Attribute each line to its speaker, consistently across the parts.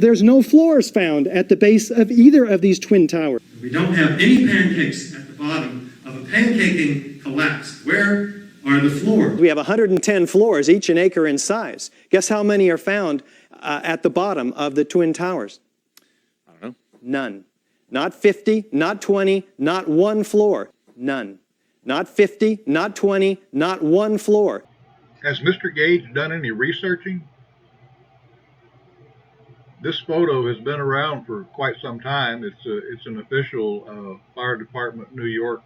Speaker 1: There's no floors found at the base of either of these twin towers.
Speaker 2: We don't have any pancakes at the bottom of a pancaking collapse. Where are the floors?
Speaker 1: We have 110 floors, each an acre in size. Guess how many are found at the bottom of the twin towers?
Speaker 3: I don't know.
Speaker 1: None. Not 50, not 20, not one floor. None. Not 50, not 20, not one floor.
Speaker 4: Has Mr. Gage done any researching? This photo has been around for quite some time. It's an official Fire Department New York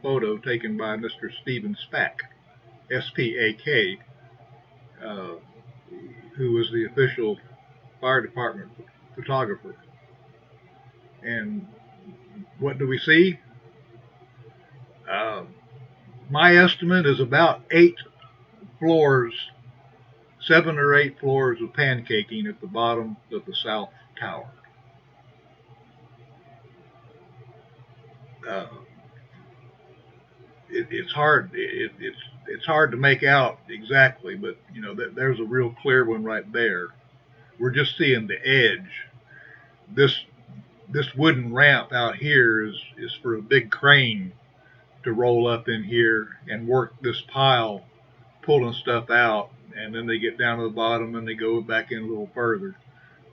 Speaker 4: photo taken by Mr. Stephen Spack, S-P-A-K, who was the official Fire Department photographer. And what do we see? My estimate is about 8 floors, 7 or 8 floors of pancaking at the bottom of the South Tower. It's hard. It's hard to make out exactly, but you know there's a real clear one right there. We're just seeing the edge. This wooden ramp out here is for a big crane to roll up in here and work this pile, pulling stuff out, and then they get down to the bottom and they go back in a little further.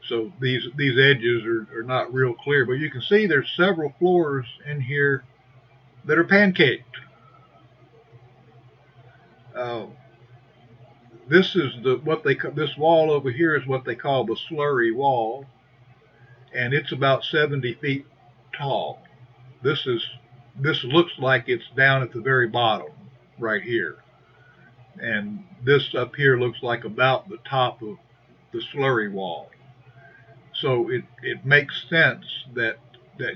Speaker 4: So these edges are not real clear, but you can see there's several floors in here that are pancaked. This is this wall over here is what they call the slurry wall, and it's about 70 feet tall. This looks like it's down at the very bottom right here, and this up here looks like about the top of the slurry wall. So it makes sense that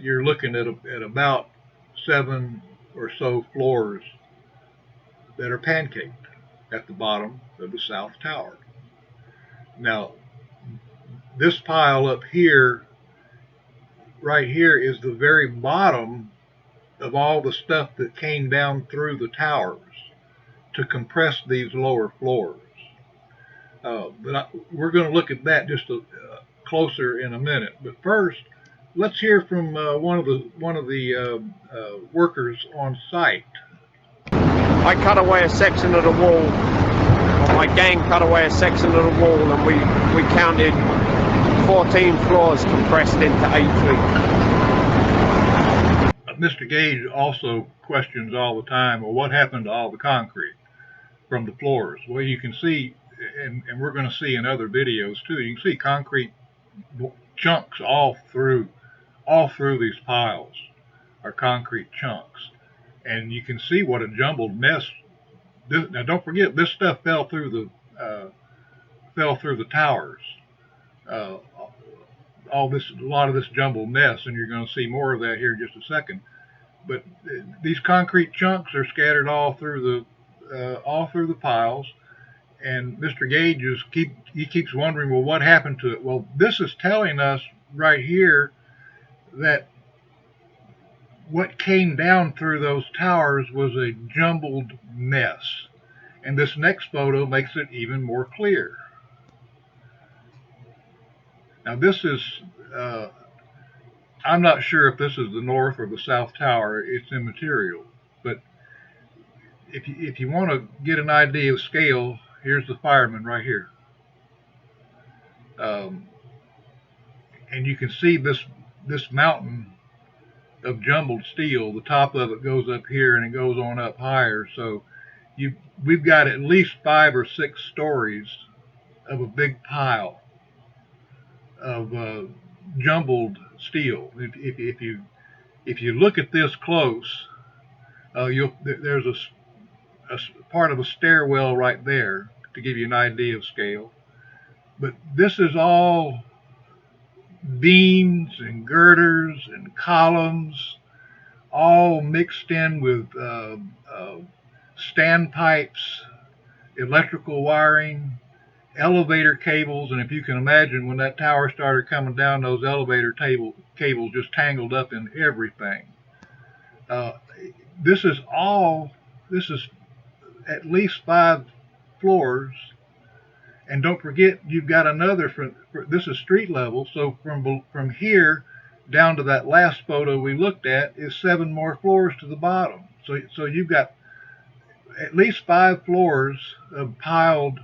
Speaker 4: you're looking at about 7 or so floors that are pancaked at the bottom of the South Tower. Now, this pile up here, right here, is the very bottom of all the stuff that came down through the towers to compress these lower floors. We're going to look at that just closer in a minute. But first, let's hear from one of the workers on site.
Speaker 5: I cut away a section of the wall, or my gang cut away a section of the wall, and we counted 14 floors compressed into 8 feet.
Speaker 4: Mr. Gage also questions all the time, well, what happened to all the concrete from the floors? Well, you can see, and we're going to see in other videos too, you can see concrete chunks all through these piles are concrete chunks. And you can see what a jumbled mess. Now, don't forget, this stuff fell through the towers. A lot of this jumbled mess, and you're going to see more of that here in just a second. But these concrete chunks are scattered all through the piles. And Mr. Gage keeps wondering, well, what happened to it? Well, this is telling us right here that what came down through those towers was a jumbled mess. And this next photo makes it even more clear. Now this is, I'm not sure if this is the North or the South Tower, it's immaterial. But if you want to get an idea of scale, here's the fireman right here. And you can see this mountain of jumbled steel. The top of it goes up here and it goes on up higher. So we've got at least 5 or 6 stories of a big pile of jumbled steel. If you look at this close, there's a part of a stairwell right there to give you an idea of scale. But this is all beams and girders and columns, all mixed in with standpipes, electrical wiring, elevator cables. And if you can imagine, when that tower started coming down, those elevator cables just tangled up in everything. This is at least 5 floors, And don't forget, you've got another, this is street level, so from here down to that last photo we looked at is 7 more floors to the bottom. So you've got at least 5 floors of piled,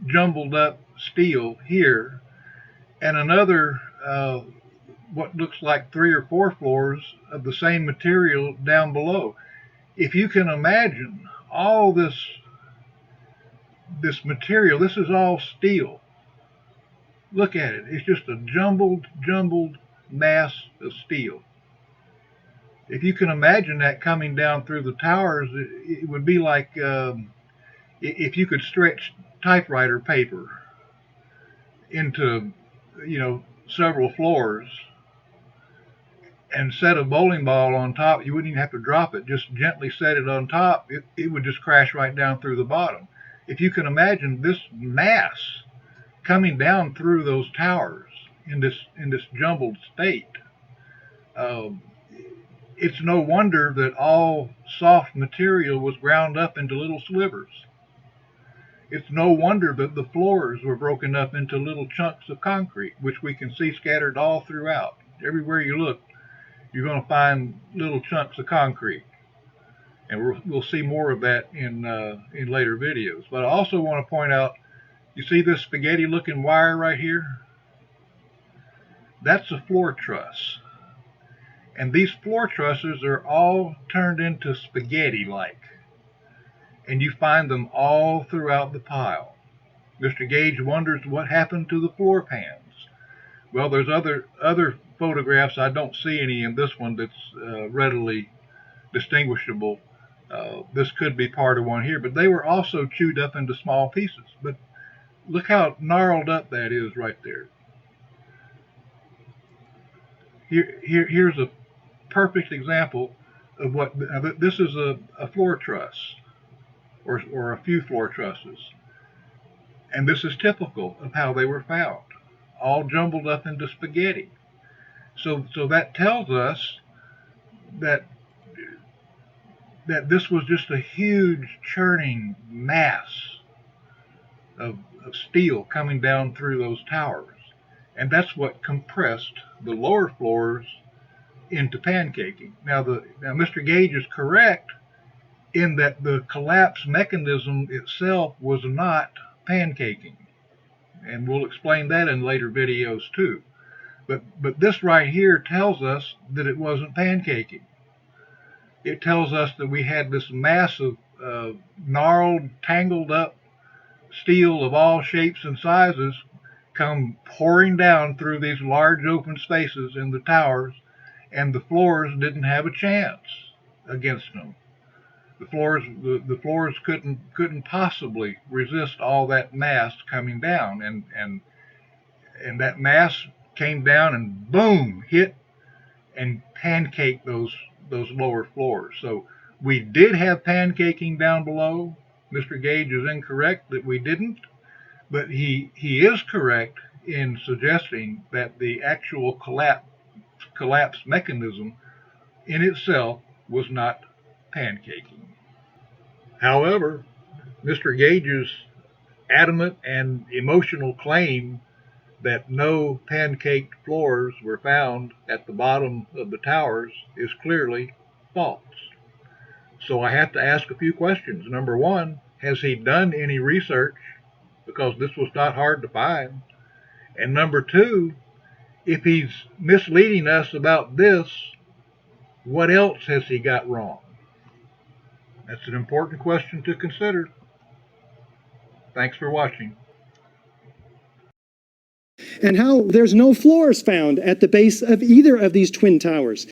Speaker 4: jumbled up steel here, and another, what looks like 3 or 4 floors of the same material down below. If you can imagine all this material, this is all steel. Look at it. It's just a jumbled mass of steel. If you can imagine that coming down through the towers, it would be like if you could stretch typewriter paper into, several floors and set a bowling ball on top. You wouldn't even have to drop it. Just gently set it on top. It would just crash right down through the bottom. If you can imagine this mass coming down through those towers in this jumbled state, it's no wonder that all soft material was ground up into little slivers. It's no wonder that the floors were broken up into little chunks of concrete, which we can see scattered all throughout. Everywhere you look, you're going to find little chunks of concrete. And we'll see more of that in later videos. But I also want to point out, you see this spaghetti looking wire right here? That's a floor truss. And these floor trusses are all turned into spaghetti-like. And you find them all throughout the pile. Mr. Gage wonders what happened to the floor pans. Well, there's other photographs. I don't see any in this one that's readily distinguishable. This could be part of one here, but they were also chewed up into small pieces. But look how gnarled up that is right there. Here's a perfect example of what this is, a floor truss, or a few floor trusses, and this is typical of how they were found, all jumbled up into spaghetti. So that tells us that this was just a huge churning mass of steel coming down through those towers, and that's what compressed the lower floors into pancaking. Now Mr. Gage is correct in that the collapse mechanism itself was not pancaking, and we'll explain that in later videos too. But this right here tells us that it wasn't pancaking. It tells us that we had this mass of gnarled, tangled up steel of all shapes and sizes come pouring down through these large open spaces in the towers, and the floors didn't have a chance against them. The floors couldn't possibly resist all that mass coming down, and that mass came down and boom, hit and pancaked those lower floors. So we did have pancaking down below. Mr. Gage is incorrect that we didn't, but he is correct in suggesting that the actual collapse mechanism in itself was not pancaking. However, Mr. Gage's adamant and emotional claim that no pancaked floors were found at the bottom of the towers is clearly false. So I have to ask a few questions. Number one, has he done any research? Because this was not hard to find. And number two, if he's misleading us about this, what else has he got wrong? That's an important question to consider. Thanks for watching.
Speaker 1: And how there's no floors found at the base of either of these twin towers.